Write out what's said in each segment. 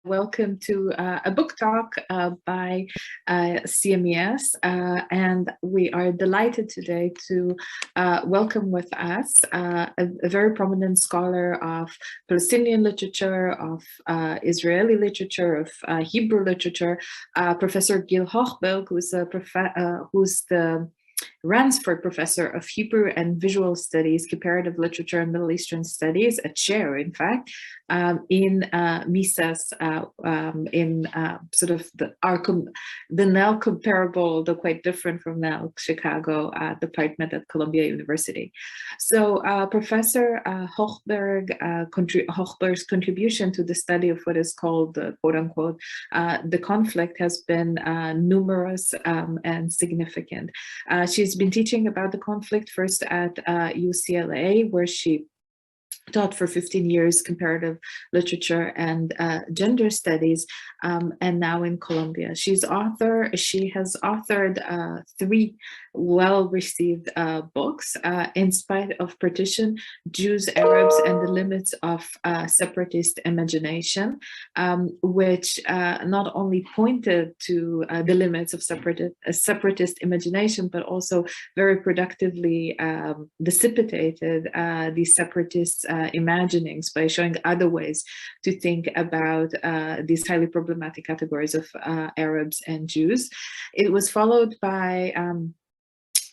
Welcome to a book talk by CMES, and we are delighted today to welcome with us a very prominent scholar of Palestinian literature, of Israeli literature, of Hebrew literature, Professor Gil Hochberg, who's the Ransford Professor of Hebrew and Visual Studies, Comparative Literature and Middle Eastern Studies, a chair, in fact, in Mises, in sort of the now comparable, though quite different from now, Chicago department at Columbia University. So Professor Hochberg's contribution to the study of what is called, quote unquote, the conflict has been numerous and significant. She's been teaching about the conflict first at UCLA, where she taught for 15 years comparative literature and gender studies, and now in Columbia. She has authored 3 well-received books, In Spite of Partition, Jews, Arabs, and the Limits of Separatist Imagination, which not only pointed to the limits of separatist imagination, but also very productively dissipated these separatist imaginings by showing other ways to think about these highly problematic categories of Arabs and Jews. It was followed by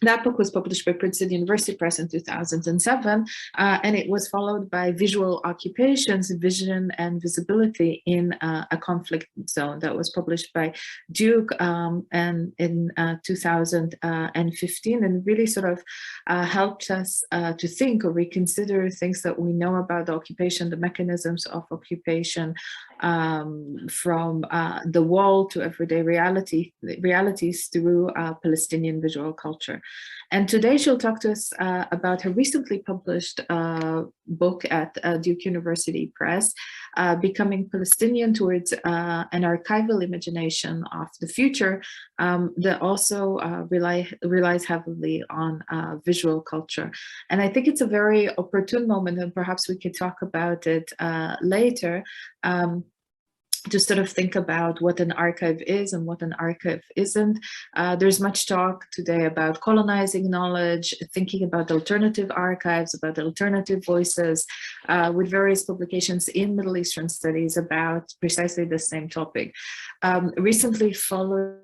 that book was published by Princeton University Press in 2007, and it was followed by Visual Occupations, Vision and Visibility in a Conflict Zone, that was published by Duke and in 2015, and really sort of helped us to think or reconsider things that we know about the occupation, the mechanisms of occupation, from the wall to everyday realities through Palestinian visual culture. And today she'll talk to us about her recently published book at Duke University Press, Becoming Palestinian Towards an Archival Imagination of the Future, that also relies heavily on visual culture. And I think it's a very opportune moment, and perhaps we could talk about it later, to sort of think about what an archive is and what an archive isn't. There's much talk today about colonizing knowledge, thinking about alternative archives, about alternative voices, with various publications in Middle Eastern studies about precisely the same topic. Recently followed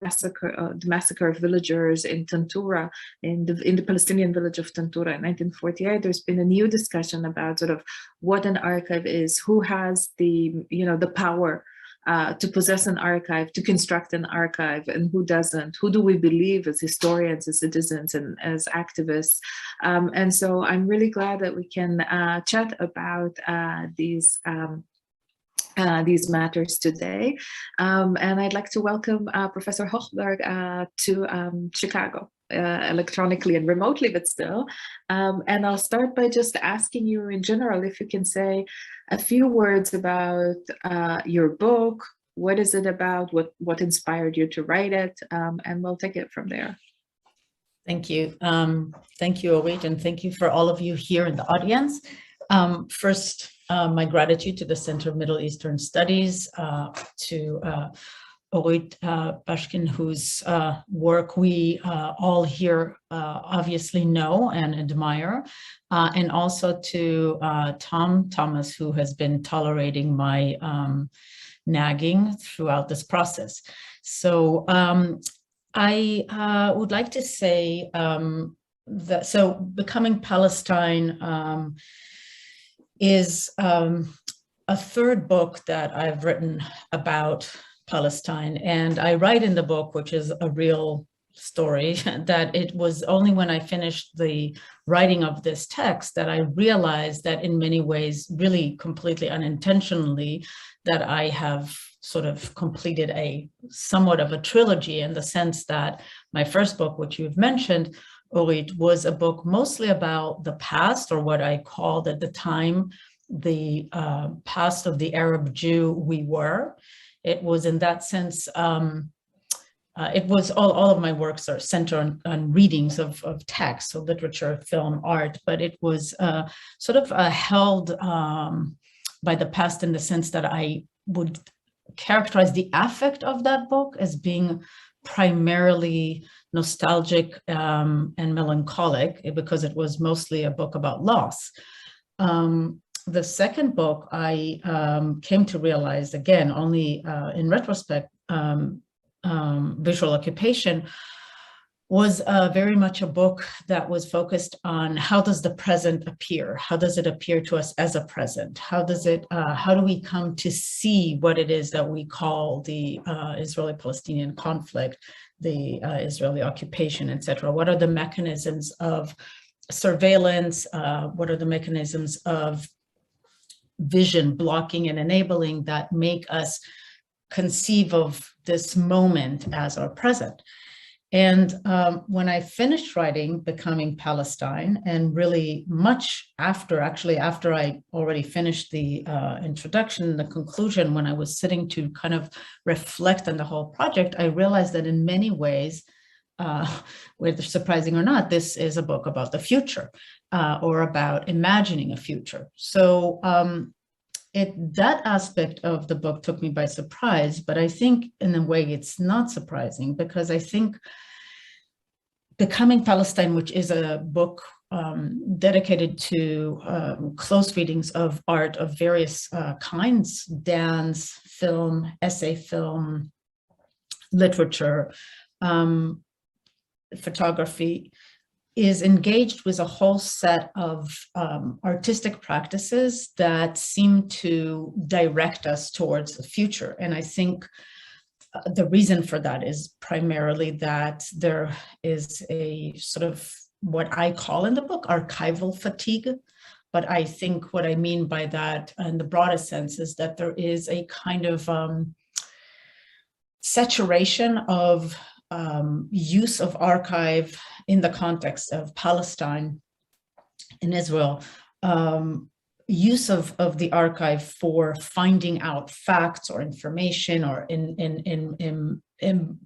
the massacre of villagers in Tantura, in the Palestinian village of Tantura in 1948, there's been a new discussion about sort of what an archive is, who has the power to possess an archive, to construct an archive, and who doesn't. Who do we believe as historians, as citizens, and as activists? And so I'm really glad that we can chat about these matters today. And I'd like to welcome Professor Hochberg to Chicago, electronically and remotely, but still. And I'll start by just asking you in general if you can say a few words about your book. What is it about? What inspired you to write it? And we'll take it from there. Thank you. Thank you, Orit, and thank you for all of you here in the audience. First, my gratitude to the Center of Middle Eastern Studies, to Orit Bashkin, whose work we all here obviously know and admire, and also to Tom Thomas, who has been tolerating my nagging throughout this process. So I would like to say that Becoming Palestine is a third book that I've written about Palestine. And I write in the book, which is a real story, that it was only when I finished the writing of this text that I realized that in many ways, really completely unintentionally, that I have sort of completed a somewhat of a trilogy, in the sense that my first book, which you've mentioned, Orit, was a book mostly about the past, or what I called at the time the past of the Arab Jew we were. It was in that sense, it was all of my works are centered on readings of text, so literature, film, art, but it was sort of held by the past in the sense that I would characterize the affect of that book as being primarily nostalgic and melancholic, because it was mostly a book about loss. The second book, I came to realize, again, only in retrospect, Visual Occupation, was very much a book that was focused on how does the present appear? How does it appear to us as a present? How do we come to see what it is that we call the Israeli-Palestinian conflict, the Israeli occupation, etc.? What are the mechanisms of surveillance? What are the mechanisms of vision blocking and enabling that make us conceive of this moment as our present? And when I finished writing Becoming Palestine, and really much after I already finished the introduction and the conclusion, when I was sitting to kind of reflect on the whole project, I realized that in many ways, whether surprising or not, this is a book about the future or about imagining a future. So that aspect of the book took me by surprise, but I think in a way it's not surprising, because I think Becoming Palestine, which is a book dedicated to close readings of art of various kinds, dance, film, essay film, literature, photography, is engaged with a whole set of artistic practices that seem to direct us towards the future. And I think the reason for that is primarily that there is a sort of what I call in the book archival fatigue. But I think what I mean by that in the broadest sense is that there is a kind of saturation of use of archive in the context of Palestine and Israel, use of the archive for finding out facts or information, or in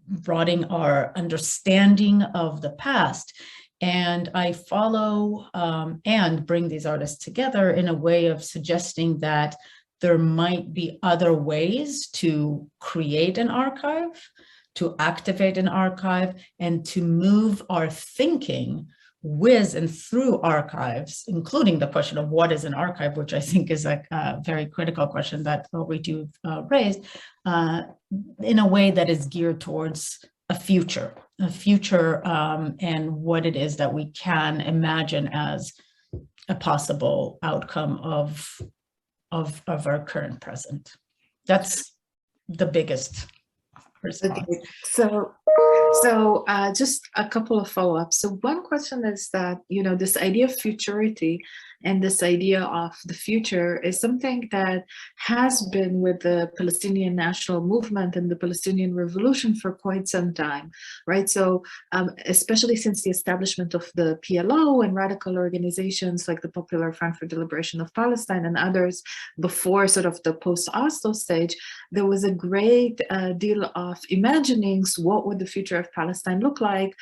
broadening our understanding of the past. And I follow and bring these artists together in a way of suggesting that there might be other ways to create an archive, to activate an archive, and to move our thinking with and through archives, including the question of what is an archive, which I think is a very critical question that we do raised, in a way that is geared towards a future, and what it is that we can imagine as a possible outcome of our current present. That's the biggest response. Okay. So just a couple of follow-ups. So one question is that, this idea of futurity and this idea of the future is something that has been with the Palestinian national movement and the Palestinian revolution for quite some time, right? So especially since the establishment of the PLO and radical organizations like the Popular Front for the Liberation of Palestine and others before sort of the post-Oslo stage, there was a great deal of imaginings. What would the future of Palestine look like?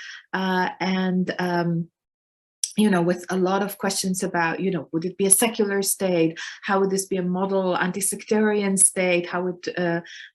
With a lot of questions about, would it be a secular state? How would this be a model anti-sectarian state? How would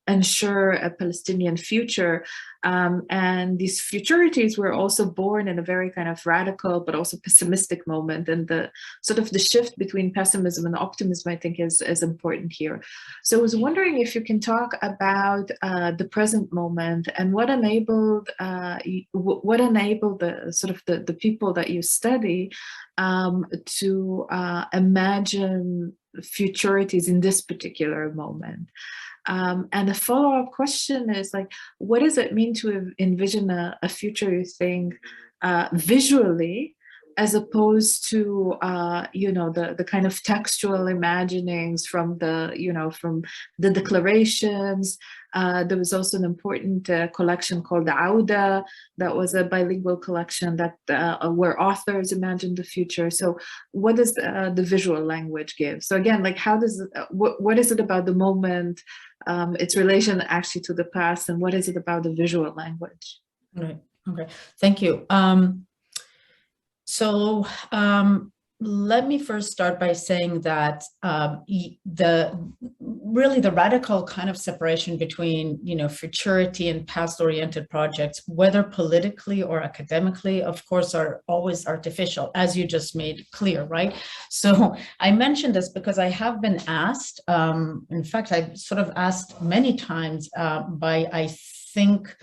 ensure a Palestinian future? And these futurities were also born in a very kind of radical, but also pessimistic moment. And the sort of the shift between pessimism and optimism, I think, is important here. So I was wondering if you can talk about the present moment and what enabled the sort of the people that you study to imagine futurities in this particular moment. And the follow-up question is like, what does it mean to envision a future, you think, visually, as opposed to, the kind of textual imaginings from the declarations. There was also an important collection called the Auda, that was a bilingual collection that where authors imagined the future. So what does the visual language give? So again, like, how does what is it about the moment, its relation actually to the past, and what is it about the visual language? Right. Okay. Thank you. let me first start by saying that the radical kind of separation between, futurity and past-oriented projects, whether politically or academically, of course, are always artificial, as you just made clear, right? So I mentioned this because I have been asked, in fact, I've sort of asked many times by, I think,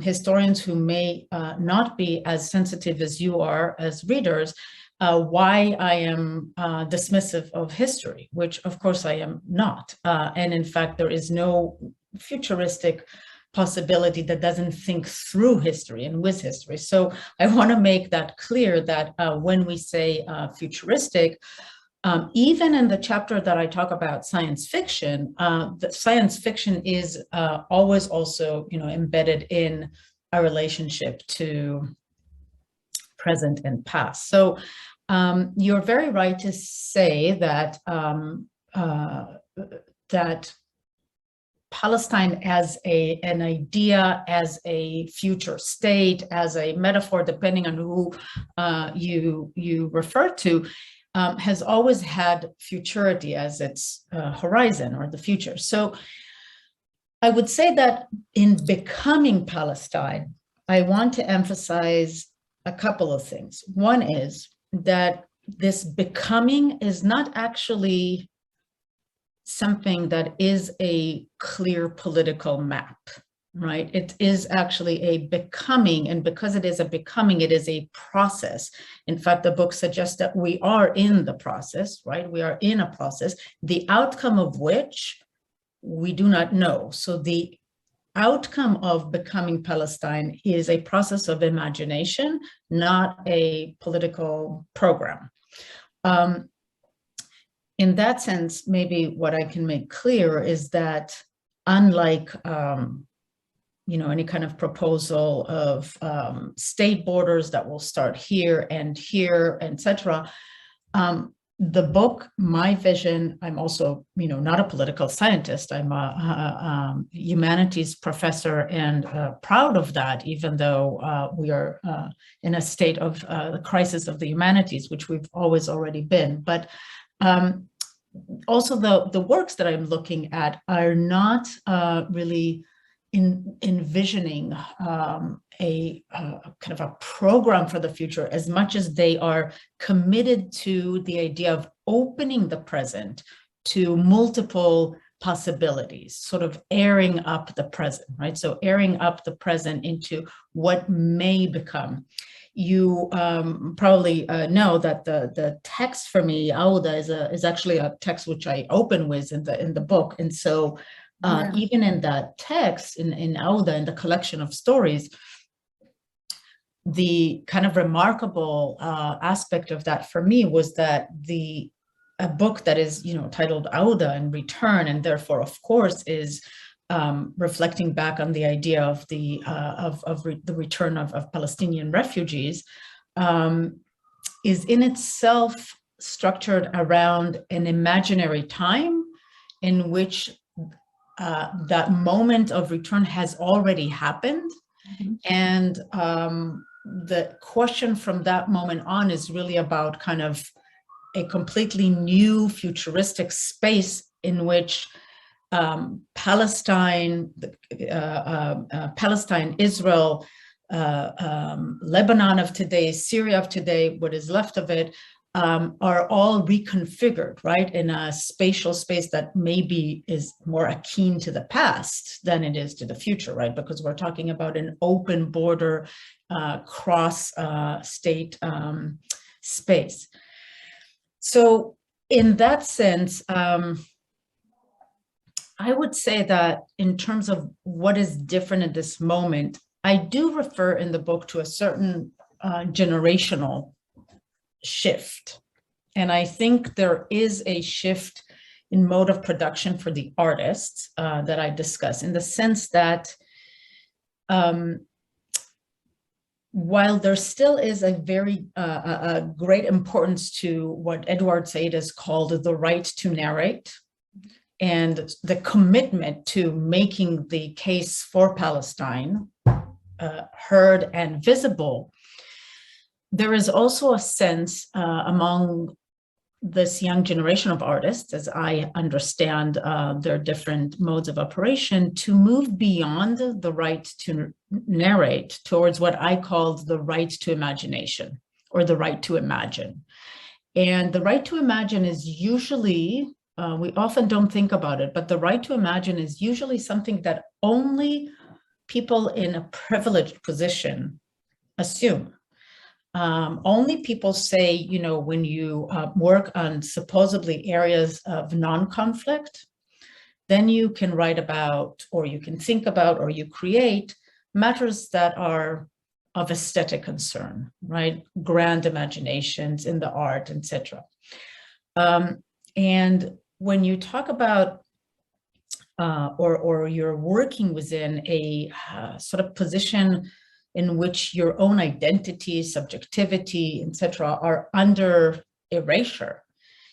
historians who may not be as sensitive as you are as readers, why I am dismissive of history, which of course I am not. And in fact, there is no futuristic possibility that doesn't think through history and with history. So I want to make that clear that when we say futuristic, even in the chapter that I talk about science fiction, the science fiction is always also, embedded in a relationship to present and past. So you're very right to say that that Palestine as an idea, as a future state, as a metaphor, depending on who you refer to, has always had futurity as its horizon or the future. So I would say that in Becoming Palestine, I want to emphasize a couple of things. One is that this becoming is not actually something that is a clear political map, right? It is actually a becoming, and because it is a becoming, it is a process. In fact, the book suggests that we are in the process, right? We are in a process, the outcome of which we do not know. So the outcome of Becoming Palestine is a process of imagination, not a political program. In that sense, maybe what I can make clear is that unlike any kind of proposal of state borders that will start here, etc. The book, my vision, I'm also, not a political scientist. I'm a humanities professor and proud of that, even though we are in a state of the crisis of the humanities, which we've always already been. But also the works that I'm looking at are not really envisioning a kind of a program for the future as much as they are committed to the idea of opening the present to multiple possibilities, sort of airing up the present, right? So airing up the present into what may become. You probably know that the text for me, Auda, is actually a text which I open with in the book, and so even in that text, in Auda, in the collection of stories, the kind of remarkable aspect of that for me was that a book that is, titled Auda and Return, and therefore, of course, is reflecting back on the idea of the return of Palestinian refugees, is in itself structured around an imaginary time in which that moment of return has already happened. Mm-hmm. And the question from that moment on is really about kind of a completely new futuristic space in which Palestine, Israel, Lebanon of today, Syria of today, what is left of it, are all reconfigured, right, in a spatial space that maybe is more akin to the past than it is to the future, right? Because we're talking about an open border, cross-state space. So in that sense, I would say that in terms of what is different at this moment, I do refer in the book to a certain generational shift. And I think there is a shift in mode of production for the artists that I discuss, in the sense that while there still is a very great importance to what Edward Said has called the right to narrate, and the commitment to making the case for Palestine heard and visible, there is also a sense among this young generation of artists, as I understand their different modes of operation, to move beyond the right to narrate towards what I called the right to imagination, or the right to imagine. And the right to imagine is usually, we often don't think about it, but the right to imagine is usually something that only people in a privileged position assume. Only people say, you know, when you work on supposedly areas of non-conflict, then you can write about, or you can think about, or you create matters that are of aesthetic concern, right? Grand imaginations in the art, etc. And when you talk about, or you're working within a sort of position in which your own identity, subjectivity, etc., are under erasure,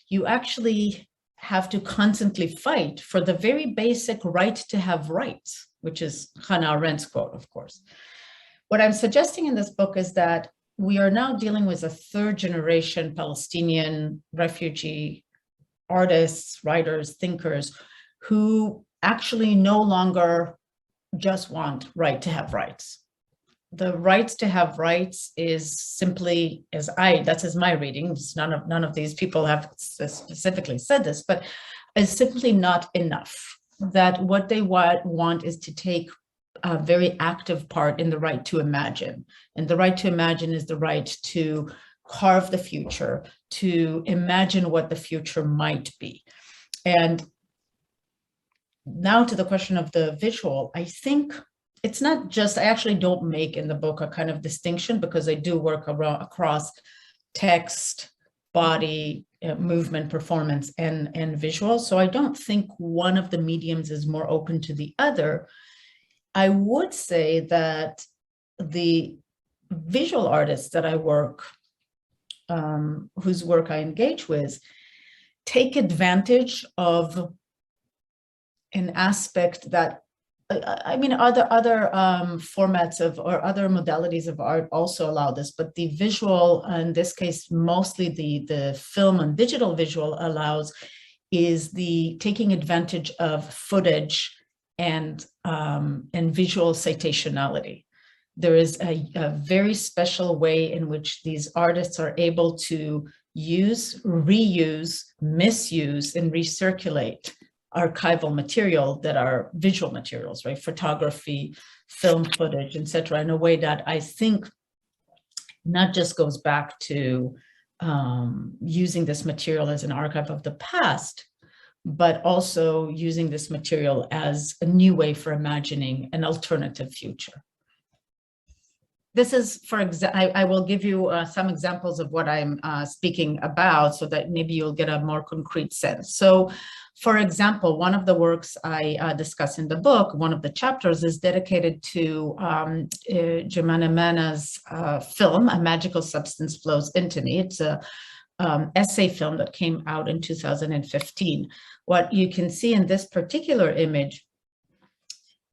you actually have to constantly fight for the very basic right to have rights, which is Hannah Arendt's quote, of course. What I'm suggesting in this book is that we are now dealing with a third generation Palestinian refugee artists, writers, thinkers, who actually no longer just want right to have rights. The rights to have rights is simply, that's as my reading, none of these people have specifically said this, but is simply not enough. That what they want is to take a very active part in the right to imagine. And the right to imagine is the right to carve the future, to imagine what the future might be. And now to the question of the visual, I think it's not just, I actually don't make in the book a kind of distinction, because I do work across text, body, movement, performance, and visual. So I don't think one of the mediums is more open to the other. I would say that the visual artists that I work, whose work I engage with, take advantage of an aspect that, I mean, other formats of, or other modalities of art also allow this, but the visual, in this case, mostly the film and digital visual allows, is the taking advantage of footage and visual citationality. There is a very special way in which these artists are able to use, reuse, misuse, and recirculate archival material that are visual materials, right? Photography, film footage, etc., in a way that I think not just goes back to using this material as an archive of the past, but also using this material as a new way for imagining an alternative future. This is, for example, I will give you some examples of what I'm speaking about, so that maybe you'll get a more concrete sense. So, for example, one of the works I discuss in the book, one of the chapters, is dedicated to Germana Mana's film, A Magical Substance Flows Into Me. It's a essay film that came out in 2015. What you can see in this particular image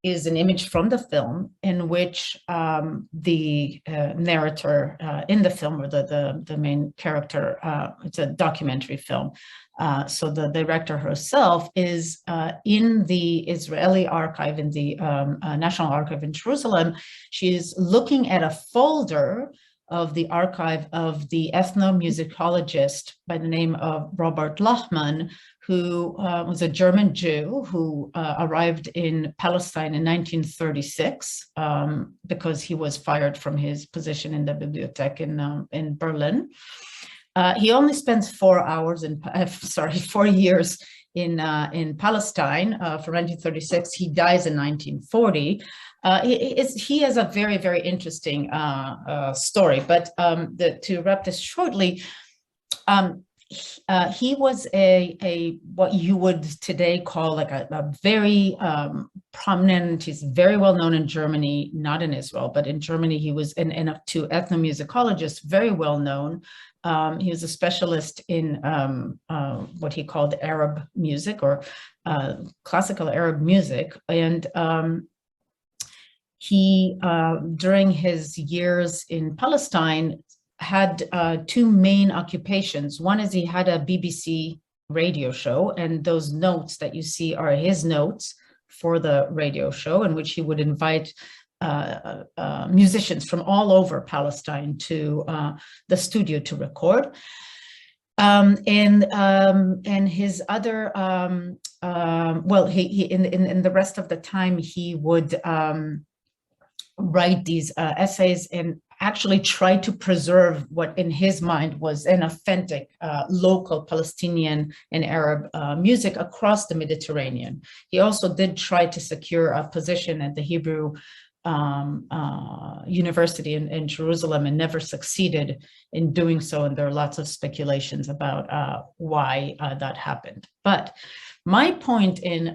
is an image from the film in which the narrator in the film, or the main character, it's a documentary film. So the director herself is in the Israeli archive, in the National Archive in Jerusalem. She is looking at a folder of the archive of the ethnomusicologist by the name of Robert Lachmann, who was a German Jew who arrived in Palestine in 1936 because he was fired from his position in the Bibliothek in Berlin. He only spends 4 years in Palestine from 1936. He dies in 1940. He has a very, very interesting story, but to wrap this shortly, he was a what you would today call like a very prominent, he's very well known in Germany, not in Israel, but in Germany he was, and to ethnomusicologists, very well known. He was a specialist in what he called Arab music, or classical Arab music. And he, during his years in Palestine, had two main occupations. One is he had a BBC radio show, and those notes that you see are his notes for the radio show, in which he would invite musicians from all over Palestine to the studio to record. And his other, well, he in the rest of the time, he would write these essays and actually try to preserve what in his mind was an authentic local Palestinian and Arab music across the Mediterranean. He also did try to secure a position at the Hebrew University in Jerusalem, and never succeeded in doing so. And there are lots of speculations about why that happened. But my point in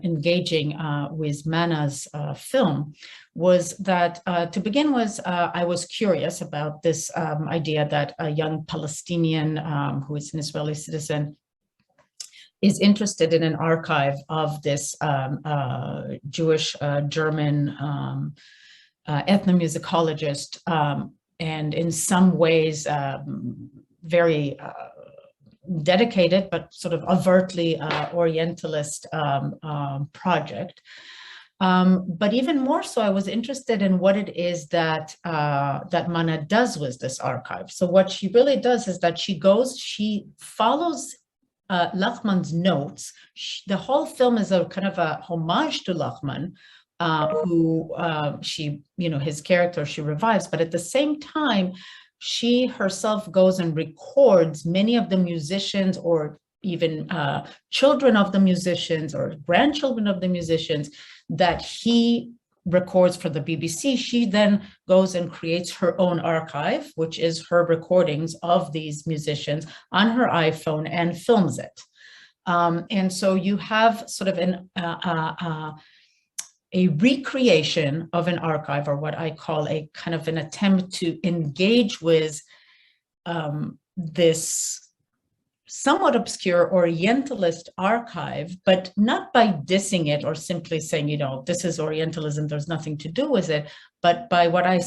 engaging with Mana's film was that, to begin with, I was curious about this idea that a young Palestinian who is an Israeli citizen is interested in an archive of this Jewish German ethnomusicologist, and in some ways very dedicated, but sort of overtly Orientalist project. But even more so, I was interested in what it is that that Mana does with this archive. So what she really does is that she follows Lachman's notes. The whole film is a kind of a homage to Lachman, who his character she revives, but at the same time, she herself goes and records many of the musicians, or even children of the musicians or grandchildren of the musicians that he records for the BBC. She then goes and creates her own archive, which is her recordings of these musicians on her iPhone, and films it. And so you have sort of a recreation of an archive, or what I call a kind of an attempt to engage with this somewhat obscure Orientalist archive, but not by dissing it or simply saying, this is Orientalism, there's nothing to do with it, but by what I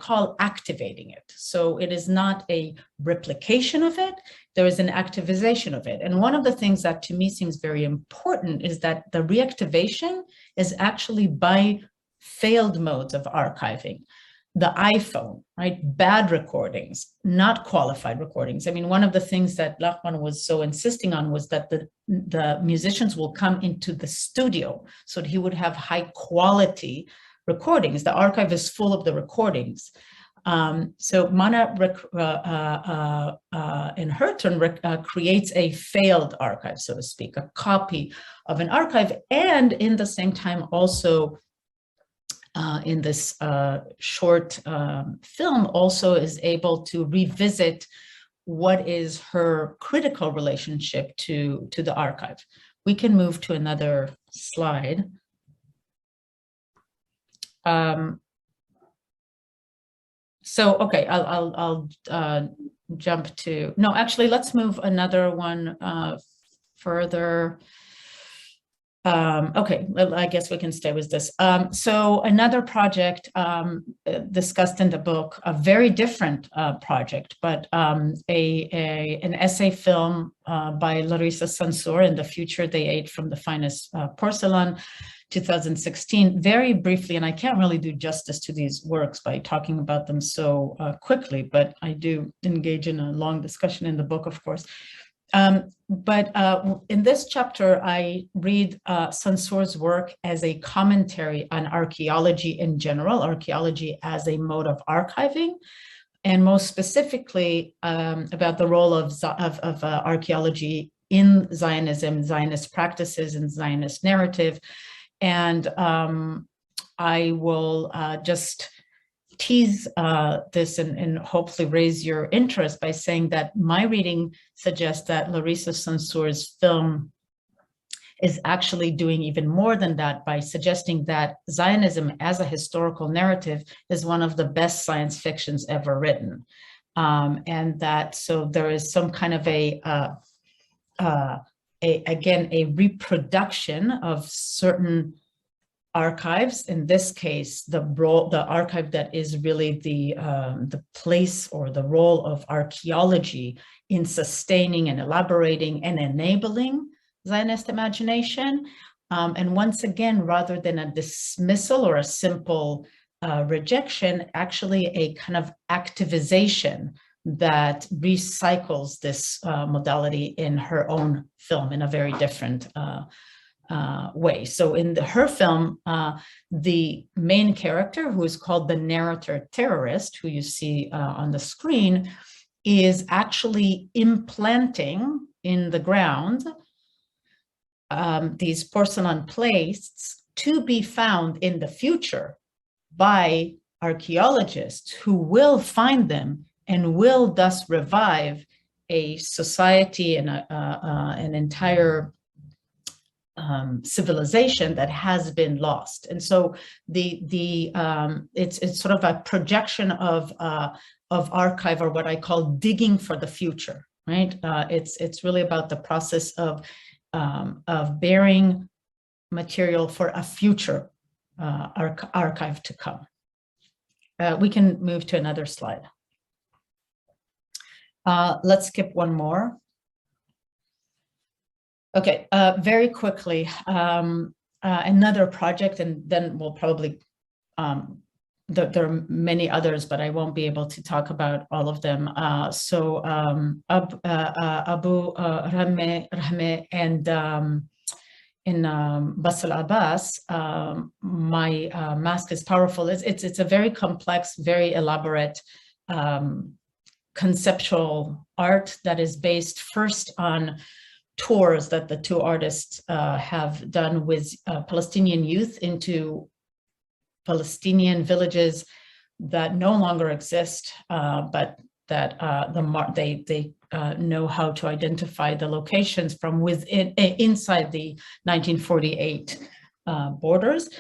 call activating it. So it is not a replication of it, there is an activization of it. And one of the things that to me seems very important is that the reactivation is actually by failed modes of archiving. The iPhone, right? Bad recordings, not qualified recordings. I mean, one of the things that Lachman was so insisting on was that the musicians will come into the studio, so that he would have high quality recordings. The archive is full of the recordings. So Mana, in her turn, creates a failed archive, so to speak, a copy of an archive, and in the same time also in this short film also is able to revisit what is her critical relationship to the archive. We can move to another slide. So, okay, I'll jump to, no, actually, let's move another one further. Okay, I guess we can stay with this. So another project discussed in the book, a very different project, but an essay film by Larissa Sansur, In the Future They Ate from the Finest Porcelain, 2016. Very briefly, and I can't really do justice to these works by talking about them so quickly, but I do engage in a long discussion in the book, of course. But in this chapter, I read Sansur's work as a commentary on archaeology in general, archaeology as a mode of archiving, and most specifically about the role of archaeology in Zionism, Zionist practices, and Zionist narrative. And I will just tease this and hopefully raise your interest by saying that my reading suggests that Larissa Sansur's film is actually doing even more than that by suggesting that Zionism as a historical narrative is one of the best science fictions ever written. And that, so there is some kind of again, a reproduction of certain archives. In this case, the archive that is really the place or the role of archaeology in sustaining and elaborating and enabling Zionist imagination. And once again, rather than a dismissal or a simple rejection, actually a kind of activization that recycles this modality in her own film in a very different way. So in her film, the main character, who is called the narrator terrorist, who you see on the screen, is actually implanting in the ground these porcelain plates to be found in the future by archaeologists who will find them and will thus revive a society and an entire civilization that has been lost. And so it's sort of a projection of archive, or what I call digging for the future, right? It's really about the process of bearing material for a future archive to come. We can move to another slide. Let's skip one more. Okay, very quickly, another project, and then we'll probably, there are many others, but I won't be able to talk about all of them. So Abu Rahme and in Basel Abbas, My Mask is Powerful. It's a very complex, very elaborate conceptual art that is based first on tours that the two artists have done with Palestinian youth into Palestinian villages that no longer exist, but that they know how to identify the locations from within inside the 1948 borders.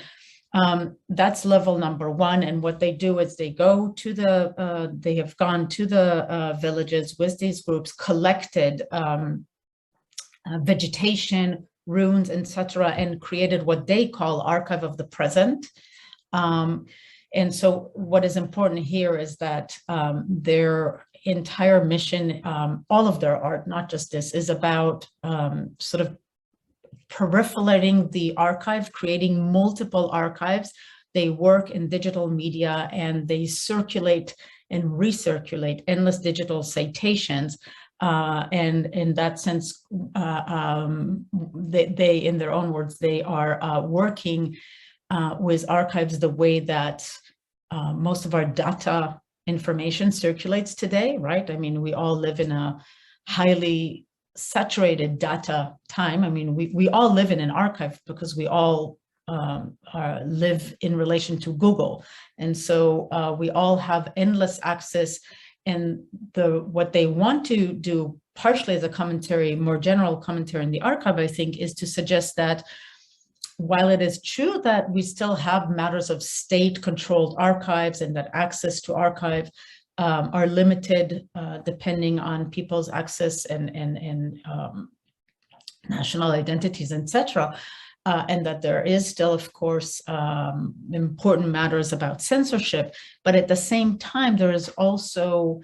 That's level number one, and what they do is they go to they have gone to the villages with these groups, collected vegetation, ruins, etc., and created what they call Archive of the Present. And so what is important here is that their entire mission, all of their art, not just this, is about sort of proliferating the archive, creating multiple archives. They work in digital media and they circulate and recirculate endless digital citations. And in that sense, they, in their own words, they are working with archives the way that most of our data information circulates today, right? I mean, we all live in a highly saturated data time. I mean, we all live in an archive because we all live in relation to Google. And so we all have endless access. And what they want to do, partially as a commentary, more general commentary in the archive, I think, is to suggest that while it is true that we still have matters of state-controlled archives and that access to archive are limited depending on people's access and national identities, etc., and that there is still, of course, important matters about censorship, but at the same time, there is also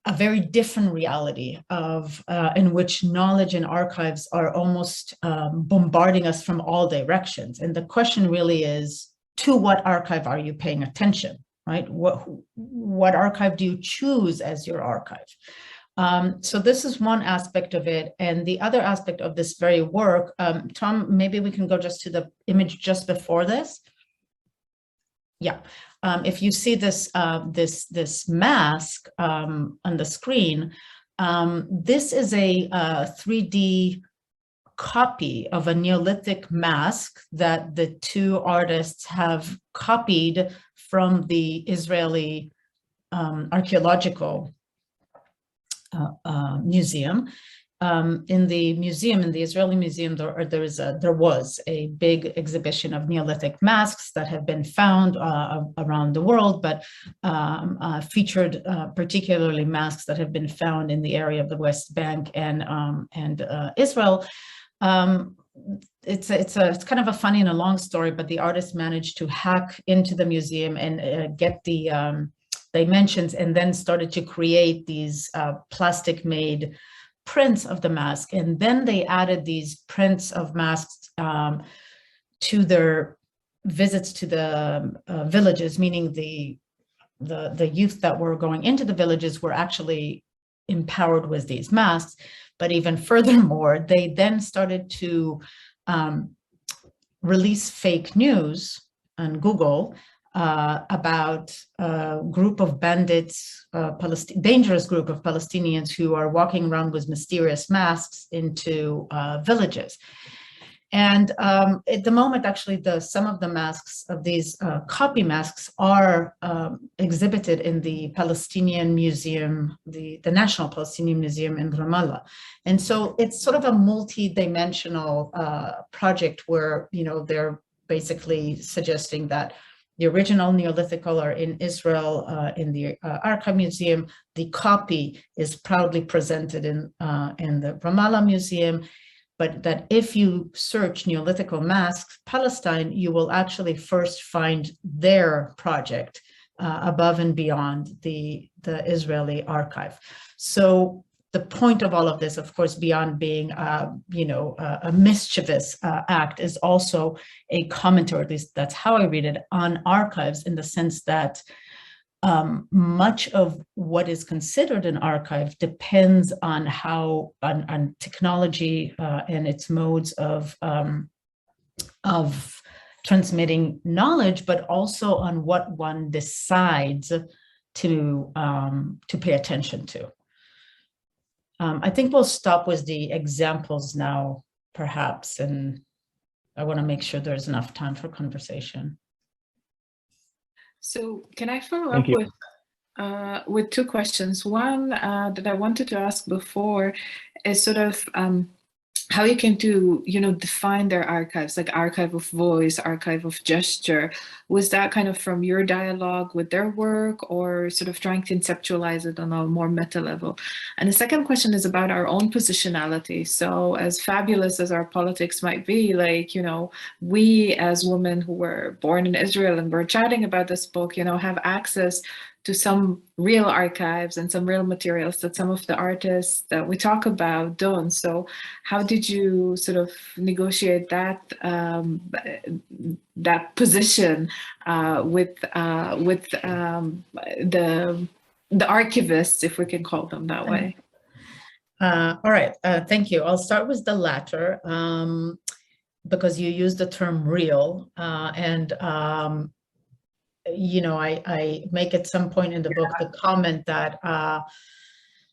a very different reality of in which knowledge and archives are almost bombarding us from all directions. And the question really is, to what archive are you paying attention, right? What archive do you choose as your archive? So this is one aspect of it. And the other aspect of this very work, Tom, maybe we can go just to the image just before this. Yeah, if you see this this mask on the screen, this is a 3D copy of a Neolithic mask that the two artists have copied from the Israeli archaeological museum. In the museum, in the Israeli museum, there was a big exhibition of Neolithic masks that have been found around the world, but featured particularly masks that have been found in the area of the West Bank and Israel. it's kind of a funny and a long story, but the artist managed to hack into the museum and get the dimensions, and then started to create these plastic made prints of the mask. And then they added these prints of masks to their visits to the villages, meaning the youth that were going into the villages were actually empowered with these masks. But even furthermore, they then started to release fake news on Google about a group of bandits, dangerous group of Palestinians who are walking around with mysterious masks into villages. And at the moment, actually, some of the masks of these copy masks are exhibited in the Palestinian Museum, the National Palestinian Museum in Ramallah. And so it's sort of a multi-dimensional project where, you know, they're basically suggesting that the original Neolithical are in Israel, in the Archive Museum. The copy is proudly presented in the Ramallah Museum. But that if you search Neolithical masks Palestine, you will actually first find their project above and beyond the Israeli archive. So the point of all of this, of course, beyond being a mischievous act, is also a commentary, at least that's how I read it, on archives, in the sense that much of what is considered an archive depends on how on technology and its modes of transmitting knowledge, but also on what one decides to pay attention to. I think we'll stop with the examples now, perhaps, and I want to make sure there's enough time for conversation. So can I follow up with two questions? One that I wanted to ask before is sort of how you came to, define their archives, like archive of voice, archive of gesture. Was that kind of from your dialogue with their work, or sort of trying to conceptualize it on a more meta level? And the second question is about our own positionality. So as fabulous as our politics might be, like, we as women who were born in Israel and we're chatting about this book, have access to some real archives and some real materials that some of the artists that we talk about don't. So how did you sort of negotiate that that position with the archivists, if we can call them that way? All right, thank you. I'll start with the latter, because you used the term real, and I make at some point in the book the comment that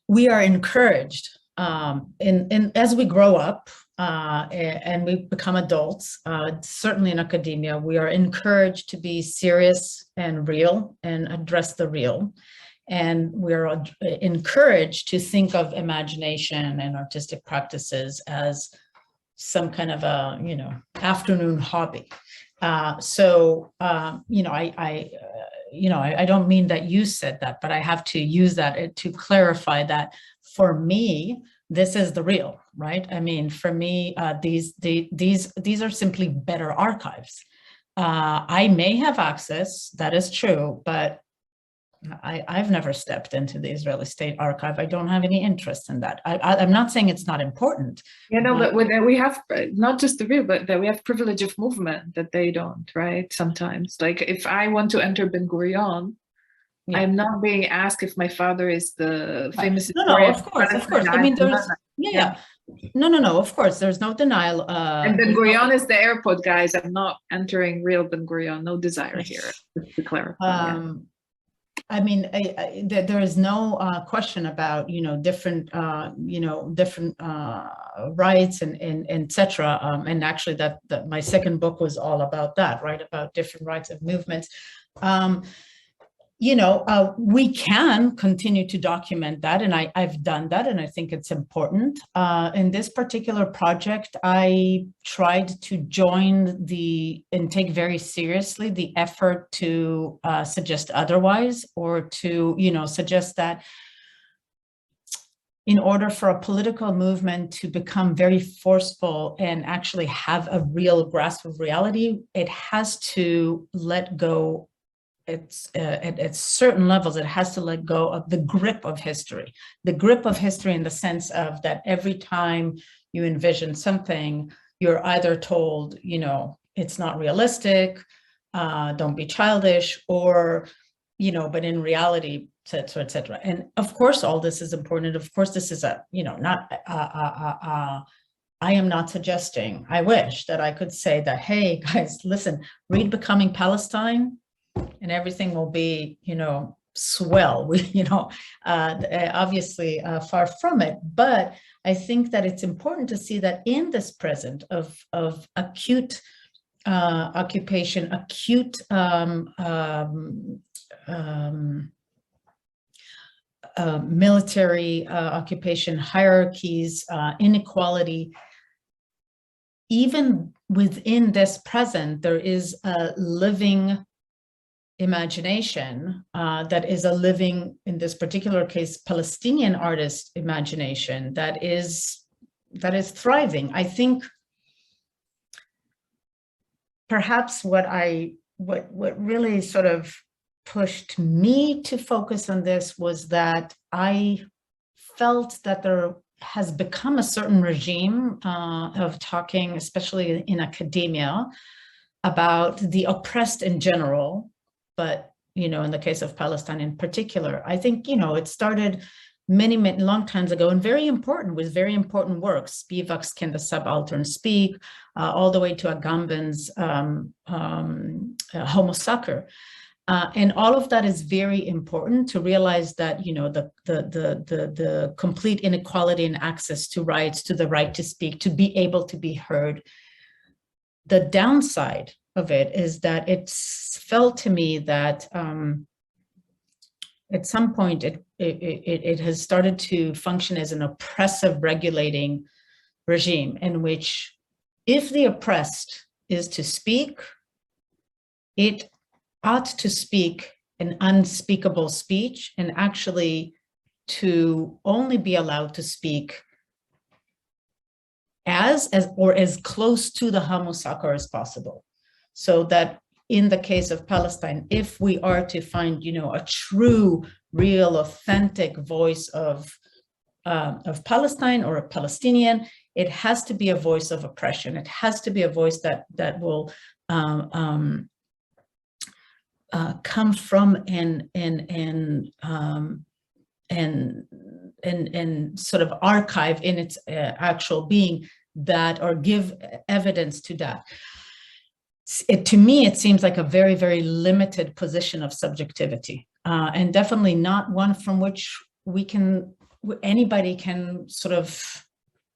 we are encouraged as we grow up and we become adults, certainly in academia, we are encouraged to be serious and real and address the real. And we're encouraged to think of imagination and artistic practices as some kind of a, afternoon hobby. I don't mean that you said that, but I have to use that to clarify that for me, this is the real, right? I mean, for me, these are simply better archives. I may have access, that is true, but I've never stepped into the Israeli State Archive. I don't have any interest in that. I'm not saying it's not important. But we have not just the real, but that we have privilege of movement that they don't, right? Sometimes, like if I want to enter Ben Gurion, I'm not being asked if my father is the famous. No, of course. I mean, there's No, of course, there's no denial. And Ben Gurion is the airport, guys. I'm not entering real Ben Gurion. No desire here, just to clarify. I mean, there is no question about, different, different rights and et cetera. And actually that my second book was all about that, right? About different rights of movements. We can continue to document that, and I've done that, and I think it's important. In this particular project, I tried to join and take very seriously the effort to suggest otherwise, or to, suggest that in order for a political movement to become very forceful and actually have a real grasp of reality, it has to let go. At certain levels, it has to let go of the grip of history. The grip of history in the sense of that every time you envision something, you're either told, you know, it's not realistic, don't be childish, or, you know, but in reality, et cetera, et cetera. And of course, all this is important. Of course, this is a, you know, not, I am not suggesting, I wish that I could say that, hey, guys, listen, read Becoming Palestine, and everything will be, you know, swell. We, you know, obviously far from it. But I think that it's important to see that in this present of acute occupation, acute military occupation, hierarchies, inequality, even within this present, there is a living imagination that is a living, in this particular case, Palestinian artist imagination that is thriving. I think perhaps what really sort of pushed me to focus on this was that I felt that there has become a certain regime of talking, especially in academia, about the oppressed in general, but, you know, in the case of Palestine in particular. I think, you know, it started many long times ago, and very important, with very important works, Spivak's Can the Subaltern Speak, all the way to Agamben's Homo Sacer. And all of that is very important to realize that, you know, the complete inequality in access to rights, to the right to speak, to be able to be heard. The downside of it is that it's felt to me that at some point it has started to function as an oppressive regulating regime, in which if the oppressed is to speak, it ought to speak an unspeakable speech, and actually to only be allowed to speak as close to the Homo Sacer as possible. So that in the case of Palestine, if we are to find, you know, a true, real, authentic voice of Palestine or a Palestinian, it has to be a voice of oppression. It has to be a voice that will come from and sort of archive in its actual being that, or give evidence to that. To me, it seems like a very, very limited position of subjectivity, and definitely not one from which anybody can sort of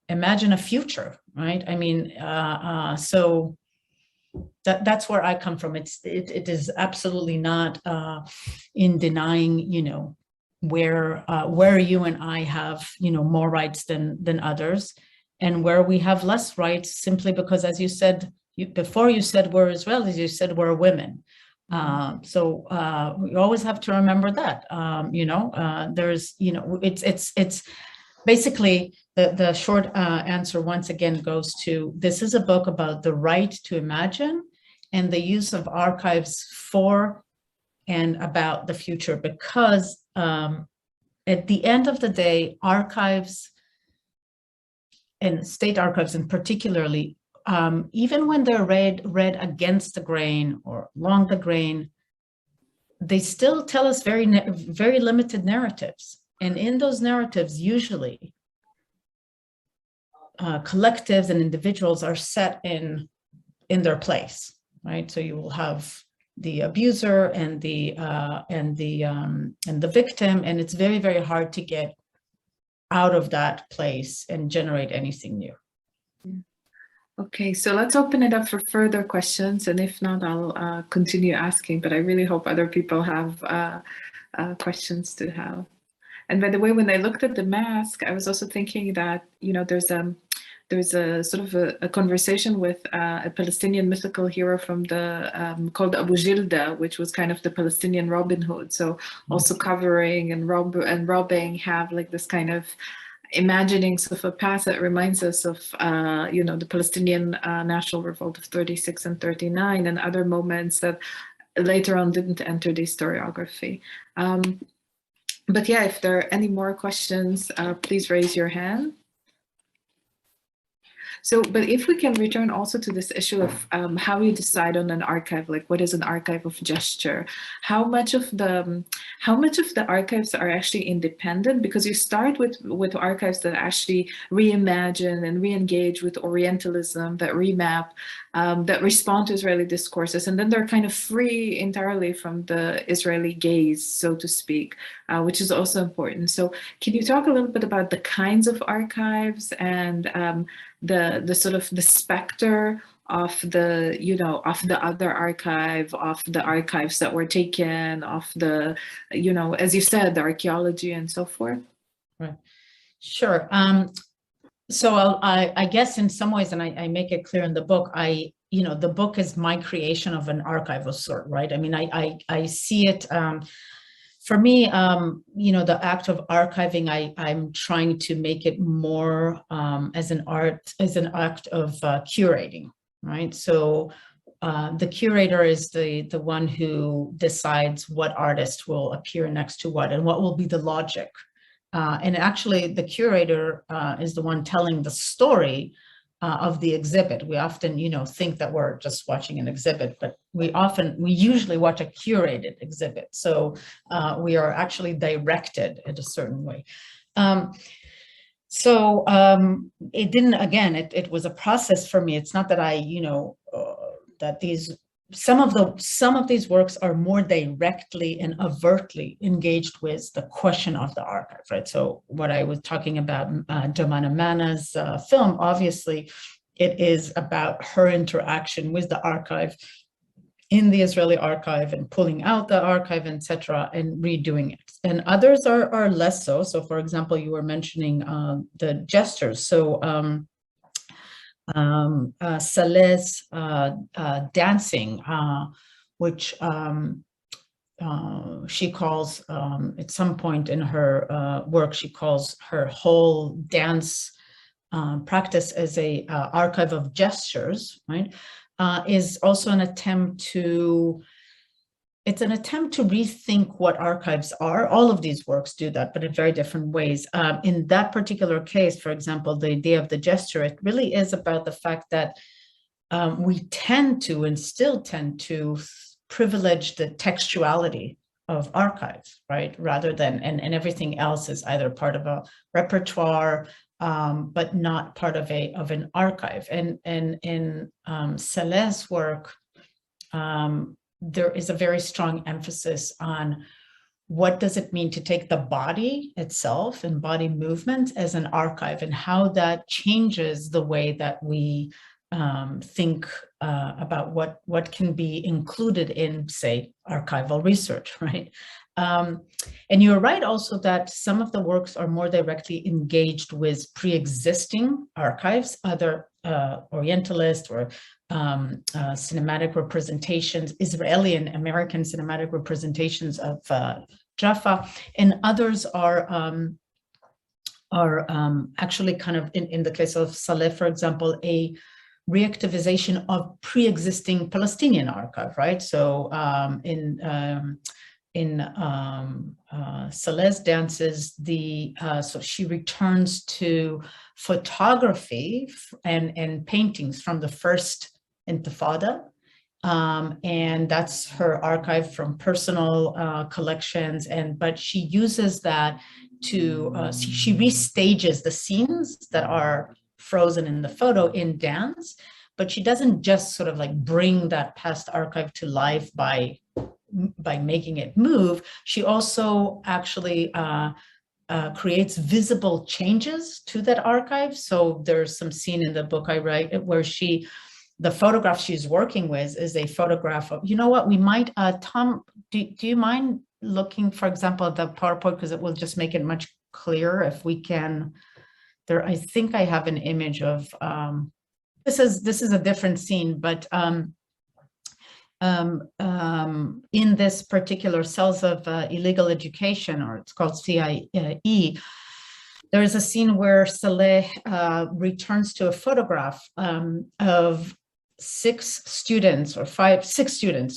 imagine a future, right? I mean, so that's where I come from. It is absolutely not in denying, you know, where you and I have, you know, more rights than others, and where we have less rights simply because, as you said, before you said we're Israelis, you said we're women. So we always have to remember that, you know, there's, you know, it's basically the short answer once again goes to, this is a book about the right to imagine and the use of archives for and about the future, because at the end of the day, archives, and state archives in particularly, even when they're read against the grain or along the grain, they still tell us very limited narratives. And in those narratives, usually collectives and individuals are set in their place, right? So you will have the abuser and the victim, and it's very, very hard to get out of that place and generate anything new. Okay, so let's open it up for further questions, and if not, I'll continue asking, but I really hope other people have questions to have. And by the way, when I looked at the mask, I was also thinking that, you know, there's a sort of a conversation with a Palestinian mythical hero from the called Abu Jilda, which was kind of the Palestinian Robin Hood. So also covering and robbing have like this kind of imagining sort of a past that reminds us of, the Palestinian National Revolt of 36 and 39 and other moments that later on didn't enter the historiography. But yeah, if there are any more questions, please raise your hand. So, but if we can return also to this issue of how you decide on an archive, like what is an archive of gesture? How much of the archives are actually independent? Because you start with archives that actually reimagine and re-engage with Orientalism, that remap, that respond to Israeli discourses, and then they're kind of free entirely from the Israeli gaze, so to speak, which is also important. So, can you talk a little bit about the kinds of archives and the sort of the specter of the other archive, of the archives that were taken, of the, as you said, the archaeology and so forth? Right. Sure. So I guess in some ways, and I make it clear in the book, the book is my creation of an archive of sort, right? I mean, I see it, for me, the act of archiving, I'm trying to make it more as an act of curating, right? So the curator is the one who decides what artist will appear next to what and what will be the logic. And actually, the curator is the one telling the story of the exhibit. We often, think that we're just watching an exhibit, but we usually watch a curated exhibit. So we are actually directed in a certain way. So it didn't, again, it was a process for me. It's not that that some of these works are more directly and overtly engaged with the question of the archive, right? So what I was talking about, Jomana Mana's film, obviously, it is about her interaction with the archive in the Israeli archive and pulling out the archive, etc., and redoing it. And others are less so. So, for example, you were mentioning the gestures. So Saleh's dancing, which she calls, at some point in her work, she calls her whole dance practice as a archive of gestures, right? Is also an attempt to rethink what archives are. All of these works do that, but in very different ways. In that particular case, for example, the idea of the gesture, it really is about the fact that we tend to and still tend to privilege the textuality of archives, right? Rather than, and everything else is either part of a repertoire, but not part of an archive. And in Saleh's work, there is a very strong emphasis on what does it mean to take the body itself and body movement as an archive, and how that changes the way that we think about what can be included in, say, archival research, right? And you're right also that some of the works are more directly engaged with pre-existing archives, other Orientalist or cinematic representations, Israeli and American cinematic representations of Jaffa, and others are actually kind of, in the case of Saleh, for example, a reactivization of pre-existing Palestinian archive, right? So in Saleh's dances, so she returns to photography and paintings from the first Intifada, and that's her archive from personal collections. But she uses that to she restages the scenes that are frozen in the photo in dance, but she doesn't just sort of like bring that past archive to life by making it move. She also actually creates visible changes to that archive. So there's some scene in the book I write where the photograph she's working with is a photograph of, we might, Tom, do you mind looking, for example, at the PowerPoint, because it will just make it much clearer if we can. I think I have an image of, this is a different scene, but in this particular Cells of Illegal Education, or it's called CIE, there is a scene where Saleh returns to a photograph of six students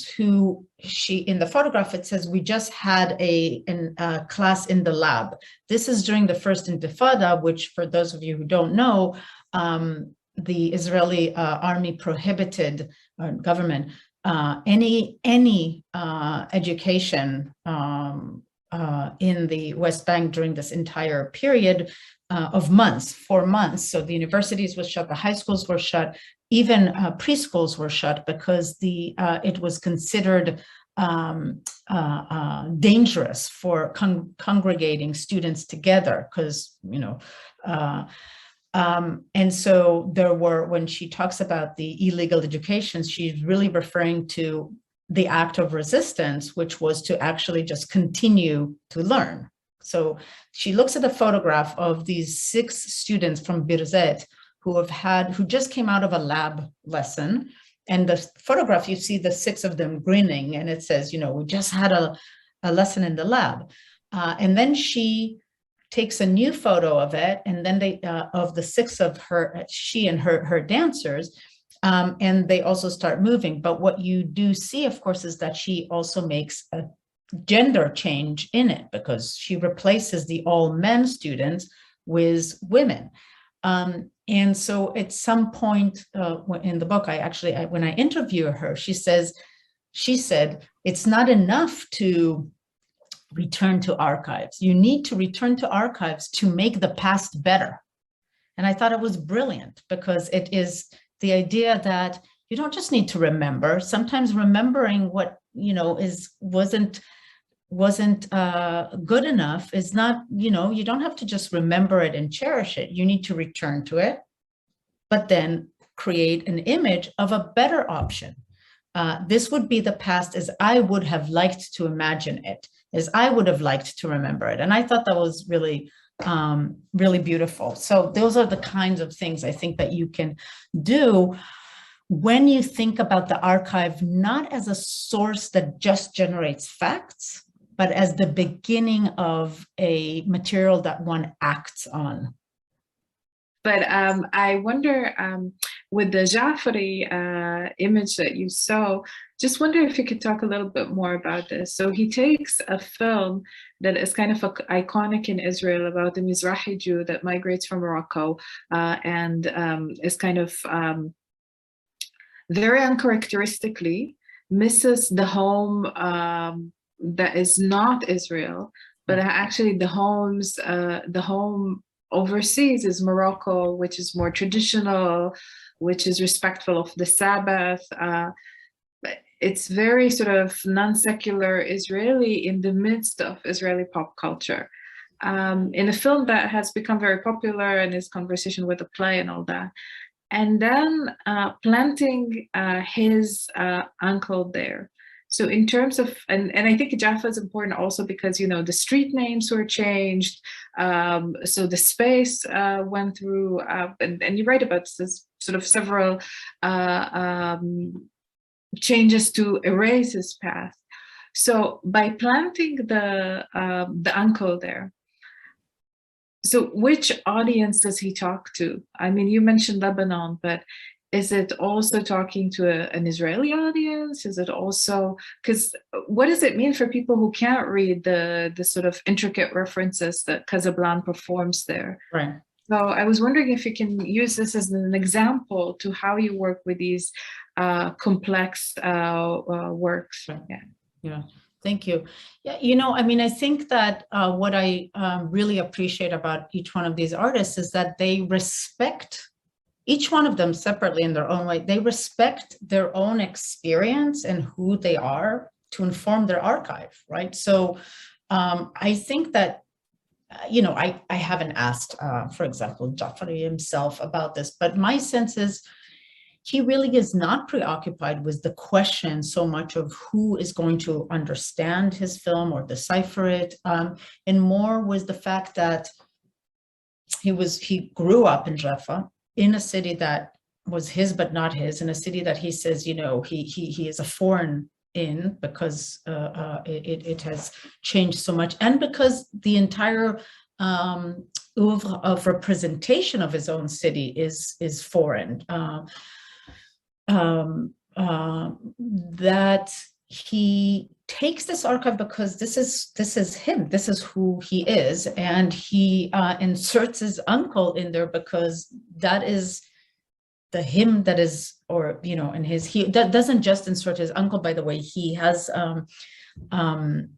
who in the photograph, it says, we just had a class in the lab. This is during the first Intifada, which for those of you who don't know, the Israeli army prohibited, government, any education in the West Bank during this entire period of months, 4 months. So the universities were shut, the high schools were shut, even preschools were shut, because it was considered dangerous for congregating students together, because, you know, and so there were, when she talks about the illegal education, she's really referring to the act of resistance, which was to actually just continue to learn. So she looks at a photograph of these 6 students from Birzeit who just came out of a lab lesson. And the photograph, you see the 6 of them grinning, and it says, you know, we just had a lesson in the lab. And then she takes a new photo of it, and then of the 6 of her, she and her dancers, and they also start moving. But what you do see, of course, is that she also makes a gender change in it, because she replaces the all men students with women. And so at some point in the book, when I interview her, she said, it's not enough to return to archives. You need to return to archives to make the past better. And I thought it was brilliant, because it is the idea that you don't just need to remember. Sometimes remembering what, you know, wasn't good enough is not, you know, you don't have to just remember it and cherish it. You need to return to it, but then create an image of a better option. This would be the past as I would have liked to imagine it, as I would have liked to remember it. And I thought that was really, really beautiful. So those are the kinds of things I think that you can do when you think about the archive, not as a source that just generates facts, but as the beginning of a material that one acts on. But I wonder, with the Jafari image that you saw, just wonder if you could talk a little bit more about this. So he takes a film that is kind of iconic in Israel about the Mizrahi Jew that migrates from Morocco and is kind of very uncharacteristically misses the home that is not Israel, but actually the home overseas is Morocco, which is more traditional, which is respectful of the Sabbath. It's very sort of non-secular Israeli in the midst of Israeli pop culture. In a film that has become very popular and is conversation with a play and all that. And then planting his uncle there. So in terms of, and I think Jaffa is important also because, you know, the street names were changed. So the space went through, and you write about this sort of several changes to erase his past. So by planting the uncle there, so which audience does he talk to? I mean, you mentioned Lebanon, but is it also talking to an Israeli audience? Is it also, because what does it mean for people who can't read the sort of intricate references that Casablanca performs there? Right. So I was wondering if you can use this as an example to how you work with these complex works. Right. Yeah. Thank you. Yeah, you know, I mean, I think that what I really appreciate about each one of these artists is that they respect each one of them separately in their own way. They respect their own experience and who they are to inform their archive, right? So I think that, you know, I haven't asked, for example, Jafari himself about this, but my sense is he really is not preoccupied with the question so much of who is going to understand his film or decipher it, and more was the fact that he grew up in Jaffa, in a city that was his but not his, in a city that he says, you know, he is a foreign in because it has changed so much, and because the entire oeuvre of representation of his own city is foreign. That he takes this archive because this is him, this is who he is, and he inserts his uncle in there because that is the him that is, or in his, he that doesn't just insert his uncle, by the way. He has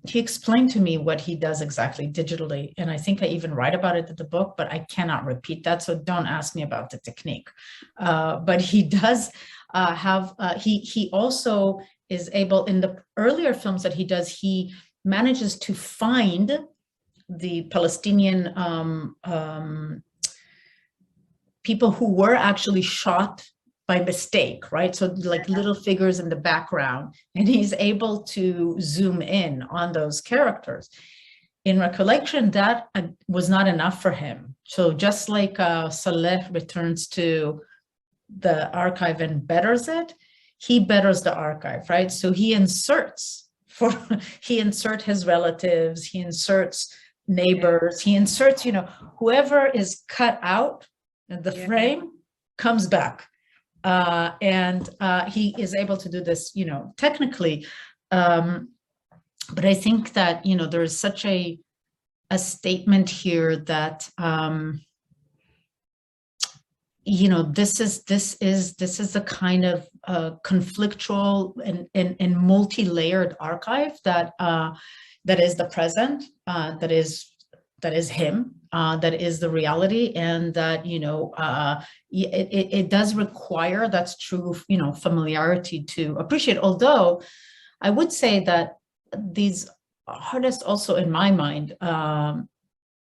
he explained to me what he does exactly digitally, and I think I even write about it in the book, but I cannot repeat that, so don't ask me about the technique. But he does have, he also is able, in the earlier films that he does, he manages to find the Palestinian people who were actually shot by mistake, right? So like little figures in the background, and he's able to zoom in on those characters. In recollection, that was not enough for him. So just like Saleh returns to the archive and betters it, he betters the archive, right? So he inserts he inserts his relatives, he inserts neighbors, he inserts, whoever is cut out in the frame comes back. And he is able to do this, technically. But I think that, there is such a statement here that, this is a kind of conflictual and multi-layered archive that is the present, that is him, that is the reality, and that it does require, that's true, familiarity to appreciate. Although I would say that these artists also, in my mind,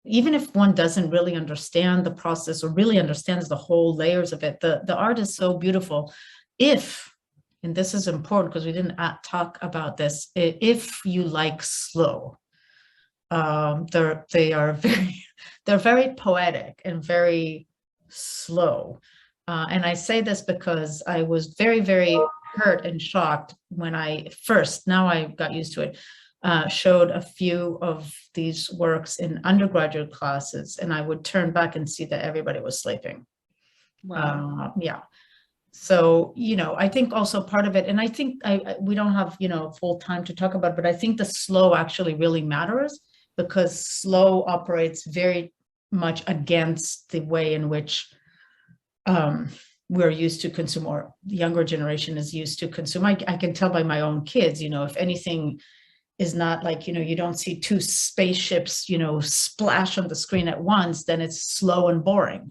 even if one doesn't really understand the process or really understands the whole layers of it, the art is so beautiful. If, and this is important because we didn't talk about this, if you like slow, they're very poetic and very slow. And I say this because I was very, very hurt and shocked when I first, now I got used to it, showed a few of these works in undergraduate classes, and I would turn back and see that everybody was sleeping. Wow. Yeah. So, I think also part of it, and I think we don't have, full time to talk about, but I think the slow actually really matters, because slow operates very much against the way in which we're used to consume, or the younger generation is used to consume. I can tell by my own kids, if anything is not like, you don't see two spaceships, splash on the screen at once, then it's slow and boring,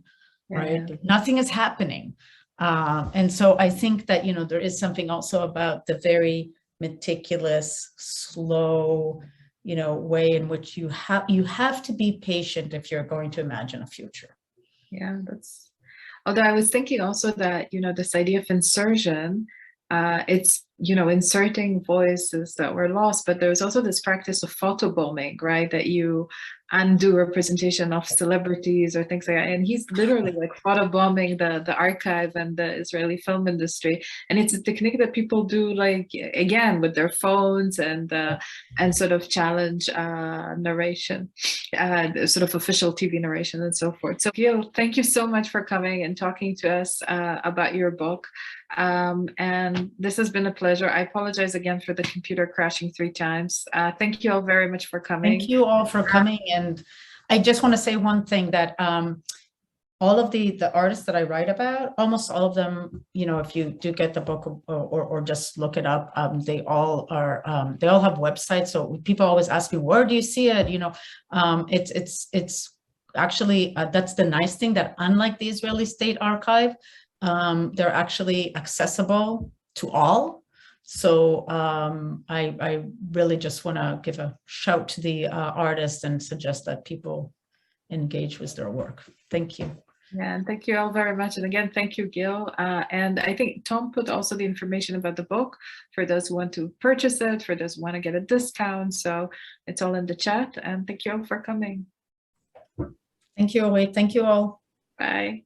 right? Nothing is happening. And so I think that, there is something also about the very meticulous, slow, way in which you have to be patient if you're going to imagine a future. Yeah, although I was thinking also that, this idea of insertion, it's, inserting voices that were lost, but there's also this practice of photobombing, right? That you undo representation of celebrities or things like that. And he's literally like photobombing the archive and the Israeli film industry. And it's a technique that people do, like, again, with their phones and sort of challenge narration, sort of official TV narration and so forth. So Gil, thank you so much for coming and talking to us about your book. And this has been a pleasure. I apologize again for the computer crashing 3 times. Thank you all very much for coming. Thank you all for coming. And I just want to say one thing, that all of the artists that I write about, almost all of them, if you do get the book or just look it up, they all have websites. So people always ask me, where do you see it? It's actually, that's the nice thing, that unlike the Israeli State Archive, they're actually accessible to all. So I really just want to give a shout to the artists and suggest that people engage with their work. Thank you. Yeah, and thank you all very much. And again, thank you, Gil. And I think Tom put also the information about the book for those who want to purchase it, for those who want to get a discount. So it's all in the chat. And thank you all for coming. Thank you, Away. Thank you all. Bye.